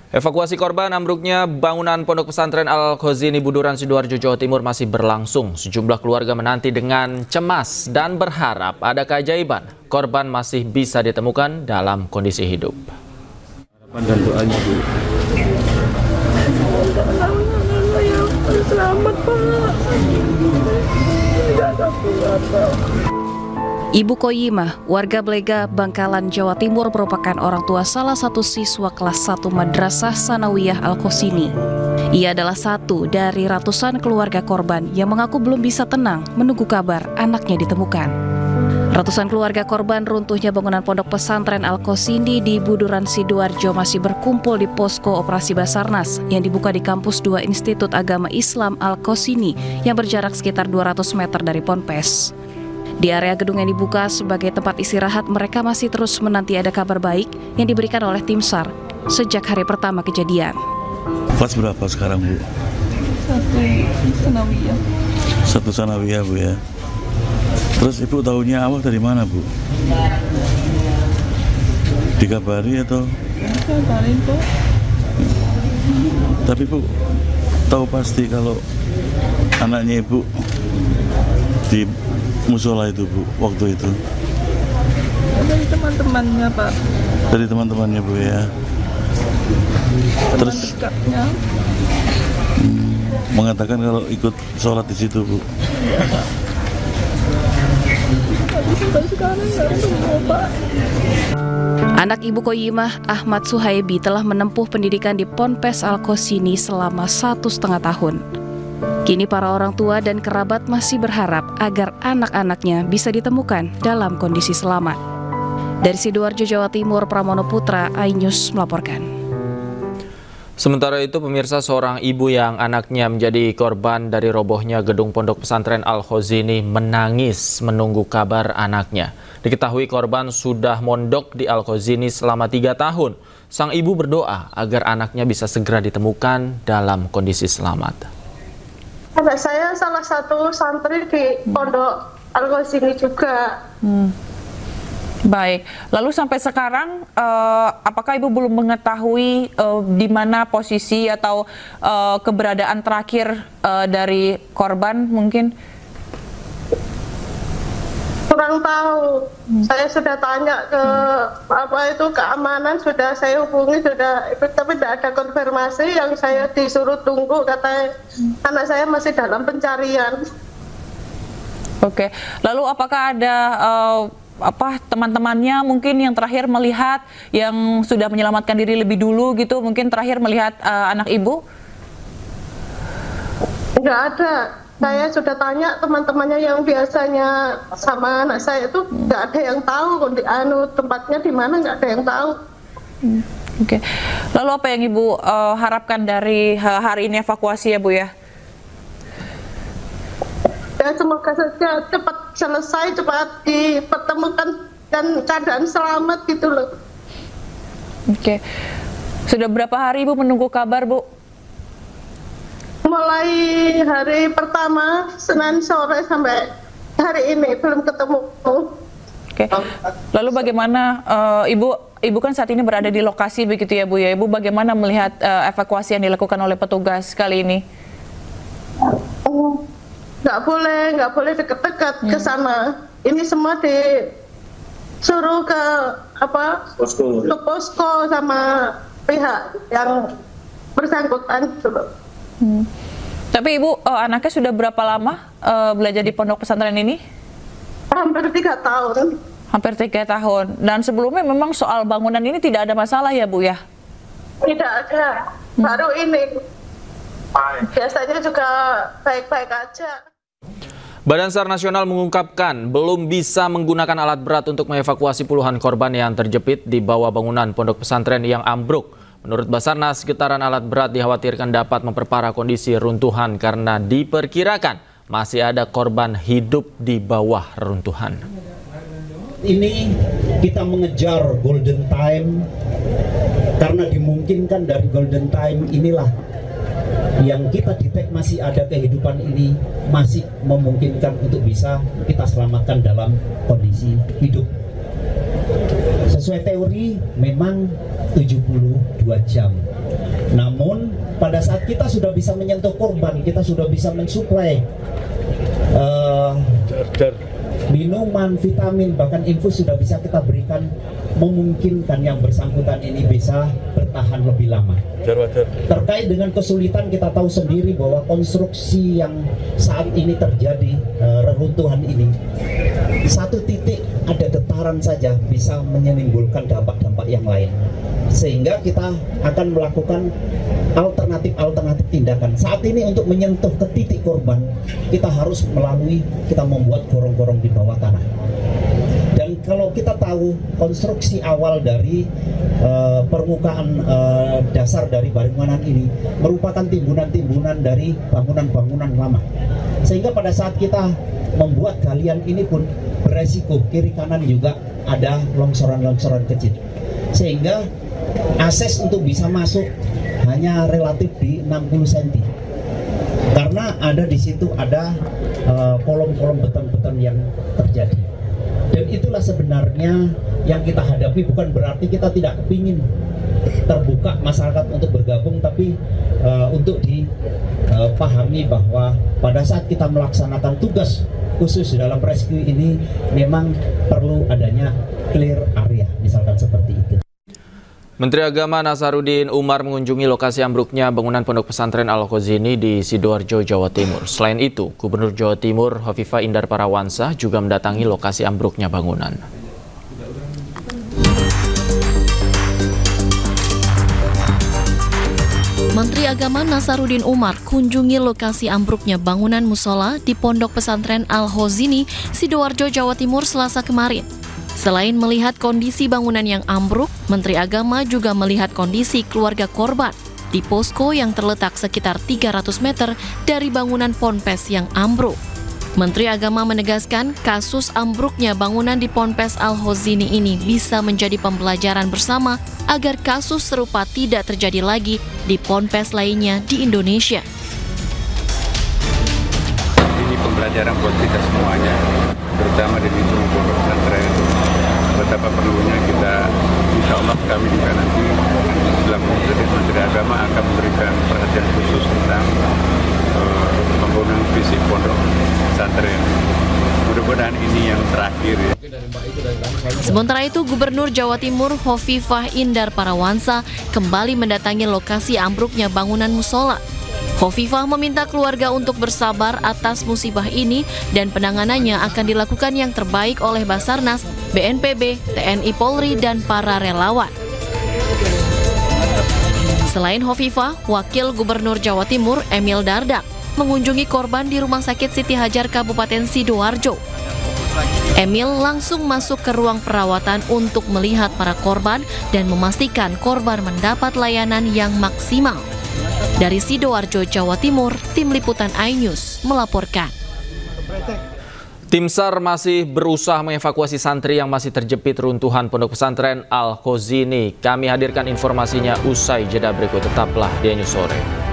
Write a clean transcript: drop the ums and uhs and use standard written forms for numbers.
Evakuasi korban ambruknya bangunan Pondok Pesantren Al-Khozini Buduran, Sidoarjo, Jawa Timur masih berlangsung. Sejumlah keluarga menanti dengan cemas dan berharap ada keajaiban korban masih bisa ditemukan dalam kondisi hidup. Harapan dan doanya, Bu. Selamat, Pak. Ibu Koyimah, warga Blega, Bangkalan, Jawa Timur merupakan orang tua salah satu siswa kelas 1 Madrasah Sanawiyah Al-Khozini. Ia adalah satu dari ratusan keluarga korban yang mengaku belum bisa tenang menunggu kabar anaknya ditemukan. Ratusan keluarga korban runtuhnya bangunan Pondok Pesantren Al-Khozini di Buduran, Sidoarjo masih berkumpul di posko operasi Basarnas yang dibuka di kampus 2 Institut Agama Islam Al-Khozini yang berjarak sekitar 200 meter dari Ponpes. Di area gedung yang dibuka sebagai tempat istirahat, mereka masih terus menanti ada kabar baik yang diberikan oleh tim SAR sejak hari pertama kejadian. Kelas berapa sekarang, Bu? 1 Sanawiyah. 1 Sanawiyah, Bu ya. Terus Ibu tahunya awal dari mana, Bu? Dikabari atau? Kabarin, Pak. Tapi Bu tahu pasti kalau anaknya Ibu di musola itu, Bu, waktu itu? Dari teman-temannya, Pak. Dari teman-temannya, Bu ya. Terus dekatnya. Mengatakan kalau ikut sholat di situ, Bu. Iya, Pak. Tapi sampai sekarang nggak ketemu, Pak. Anak Ibu Koyimah, Ahmad Suhaibi, telah menempuh pendidikan di Ponpes Al-Khozini selama 1,5 tahun. Kini para orang tua dan kerabat masih berharap agar anak-anaknya bisa ditemukan dalam kondisi selamat. Dari Sidoarjo, Jawa Timur, Pramono Putra, iNews melaporkan. Sementara itu, pemirsa, seorang ibu yang anaknya menjadi korban dari robohnya gedung Pondok Pesantren Al-Khozini menangis menunggu kabar anaknya. Diketahui korban sudah mondok di Al-Khozini selama 3 tahun. Sang ibu berdoa agar anaknya bisa segera ditemukan dalam kondisi selamat. Anak saya salah satu santri di Pondok Al-Khozini juga. Baik, lalu sampai sekarang apakah Ibu belum mengetahui di mana posisi atau keberadaan terakhir dari korban mungkin? Kurang tahu. Saya sudah tanya ke keamanan, sudah saya hubungi, tapi tidak ada konfirmasi. Yang saya disuruh tunggu, katanya anak saya masih dalam pencarian. Oke, lalu apakah ada teman-temannya mungkin yang terakhir melihat, yang sudah menyelamatkan diri lebih dulu gitu, mungkin terakhir melihat anak Ibu? Enggak ada. Saya sudah tanya teman-temannya yang biasanya sama anak saya itu, nggak ada yang tahu tempatnya di mana, nggak ada yang tahu. Oke. Lalu apa yang Ibu harapkan dari hari ini evakuasi ya, Bu ya? Ya, semoga saja cepat selesai, cepat dipertemukan dan keadaan selamat gitu loh. Oke. Sudah berapa hari Ibu menunggu kabar, Bu? Mulai hari pertama, Senin sore sampai hari ini belum ketemu. Oke. Lalu bagaimana Ibu kan saat ini berada di lokasi begitu ya, Bu ya? Ibu bagaimana melihat evakuasi yang dilakukan oleh petugas kali ini? Nggak boleh deket-deket ke sana. Ini semua disuruh ke posko sama pihak yang bersangkutan. Tapi Ibu, anaknya sudah berapa lama belajar di pondok pesantren ini? Hampir 3 tahun. Hampir 3 tahun. Dan sebelumnya memang soal bangunan ini tidak ada masalah ya, Bu ya? Tidak ada. Baru ini. Biasanya juga baik-baik aja. Badan SAR Nasional mengungkapkan belum bisa menggunakan alat berat untuk mengevakuasi puluhan korban yang terjepit di bawah bangunan pondok pesantren yang ambruk. Menurut Basarnas, getaran alat berat dikhawatirkan dapat memperparah kondisi runtuhan karena diperkirakan masih ada korban hidup di bawah runtuhan. Ini kita mengejar golden time karena dimungkinkan dari golden time inilah yang kita detek masih ada kehidupan ini, masih memungkinkan untuk bisa kita selamatkan dalam kondisi hidup. Sesuai teori memang 72 jam Namun pada saat kita sudah bisa menyentuh korban, kita sudah bisa mensuplai minuman, vitamin, bahkan infus sudah bisa kita berikan, memungkinkan yang bersangkutan ini bisa bertahan lebih lama. Terkait dengan kesulitan, kita tahu sendiri bahwa konstruksi yang saat ini terjadi, reruntuhan ini, di satu titik ada getaran saja bisa menimbulkan dampak-dampak yang lain. Sehingga kita akan melakukan alternatif tindakan. Saat ini untuk menyentuh ke titik korban, kita harus kita membuat gorong-gorong di bawah tanah. Dan kalau kita tahu konstruksi awal dari permukaan dasar dari bangunan ini merupakan timbunan-timbunan dari bangunan-bangunan lama. Sehingga pada saat kita membuat galian ini pun beresiko kiri kanan juga ada longsoran-longsoran kecil. Sehingga akses untuk bisa masuk hanya relatif di 60 cm. Karena di situ ada kolom-kolom beton-beton yang terjadi. Dan itulah sebenarnya yang kita hadapi, bukan berarti kita tidak kepingin terbuka masyarakat untuk bergabung, tapi untuk dipahami bahwa pada saat kita melaksanakan tugas khusus dalam rescue ini memang perlu adanya clear area, misalkan seperti itu. Menteri Agama Nasaruddin Umar mengunjungi lokasi ambruknya bangunan Pondok Pesantren Al-Khozini di Sidoarjo, Jawa Timur. Selain itu, Gubernur Jawa Timur Hovifah Indar Parawansa juga mendatangi lokasi ambruknya bangunan. Menteri Agama Nasaruddin Umar kunjungi lokasi ambruknya bangunan musola di Pondok Pesantren Al-Khozini, Sidoarjo, Jawa Timur Selasa kemarin. Selain melihat kondisi bangunan yang ambruk, Menteri Agama juga melihat kondisi keluarga korban di posko yang terletak sekitar 300 meter dari bangunan ponpes yang ambruk. Menteri Agama menegaskan kasus ambruknya bangunan di Ponpes Al-Khozini ini bisa menjadi pembelajaran bersama agar kasus serupa tidak terjadi lagi di ponpes lainnya di Indonesia. Ini pembelajaran buat kita semuanya, terutama di lingkungan pondok pesantren. Betapa perlunya kita, insya Allah kami juga nanti selaku Menteri Agama akan memberikan perhatian khusus tentang pembangunan fisik pondok pesantren. Mudah-mudahan ini yang terakhir ya. Sementara itu, Gubernur Jawa Timur Hovifah Indar Parawansa kembali mendatangi lokasi ambruknya bangunan musola. Hovifah meminta keluarga untuk bersabar atas musibah ini dan penanganannya akan dilakukan yang terbaik oleh Basarnas, BNPB, TNI Polri, dan para relawan. Selain Hovifah, Wakil Gubernur Jawa Timur Emil Dardak mengunjungi korban di Rumah Sakit Siti Hajar Kabupaten Sidoarjo. Emil langsung masuk ke ruang perawatan untuk melihat para korban dan memastikan korban mendapat layanan yang maksimal. Dari Sidoarjo, Jawa Timur, Tim Liputan iNews melaporkan. Tim SAR masih berusaha mengevakuasi santri yang masih terjepit runtuhan Pondok Pesantren Al-Khozini. Kami hadirkan informasinya usai jeda berikut. Tetaplah di iNews Sore.